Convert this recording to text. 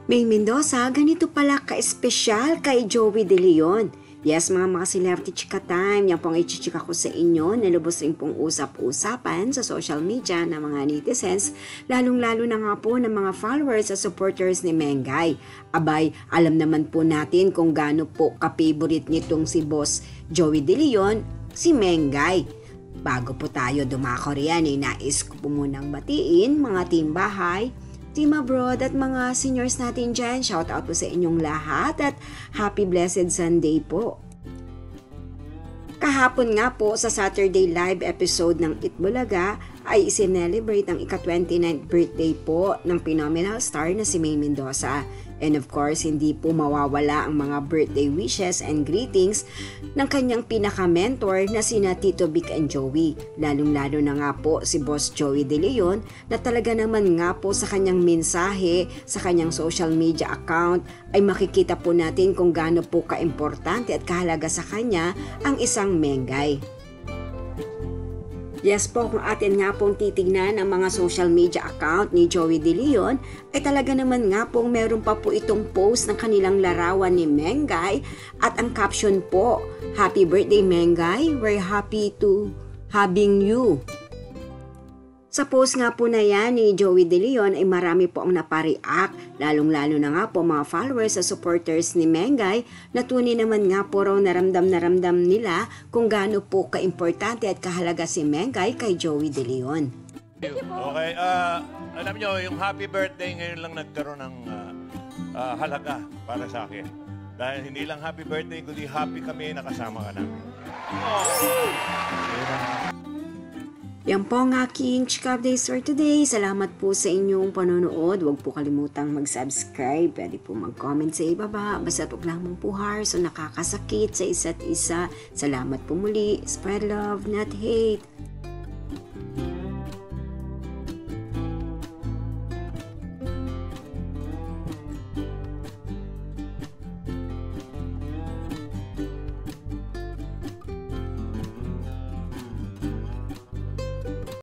May Mendoza, ganito pala ka-espesyal kay Joey De Leon. Yes, mga celebrity chika time, yan pong ichichika ko sa inyo na lubos rin pong usap-usapan sa social media ng mga netizens, lalong-lalo na nga po ng mga followers at supporters ni Mengay. Abay, alam naman po natin kung gaano po ka-favorite nitong si Boss Joey De Leon, si Mengay. Bago po tayo dumako riyan, nais ko po munang batiin mga team bahay, team abroad at mga seniors natin dyan. Shout out po sa inyong lahat at happy blessed Sunday po. Kahapon nga po sa Saturday live episode ng Itbulaga ay isinelebrate ang ika-29th birthday po ng phenomenal star na si May Mendoza. And of course, hindi po mawawala ang mga birthday wishes and greetings ng kanyang pinaka-mentor na sina Tito Vic and Joey. Lalong-lalo na nga po si Boss Joey De Leon na talaga naman nga po sa kanyang mensahe sa kanyang social media account ay makikita po natin kung gaano po ka-importante at kahalaga sa kanya ang isang Mengay. Yes po, kung atin nga pong titignan ang mga social media account ni Joey De Leon, ay talaga naman nga pong meron pa po itong post ng kanilang larawan ni Mengay at ang caption po, "Happy birthday Mengay, we're happy to having you." Sa post nga po na yan ni Joey De Leon ay marami po ang napareact, lalong-lalo na nga po mga followers at supporters ni Mengay na tunay naman nga po raw naramdam nila kung gaano po ka-importante at kahalaga si Mengay kay Joey De Leon. Okay, alam nyo, yung happy birthday ngayon lang nagkaroon ng halaga para sa akin. Dahil hindi lang happy birthday, kundi happy kami nakasama ka namin. Yan po ang aking chika updates for today. Salamat po sa inyong panonood. Huwag po kalimutang mag-subscribe. Pwede po mag-comment sa ibaba. Basta huwag lamang po harsh o nakakasakit sa isa't isa. Salamat po muli. Spread love, not hate.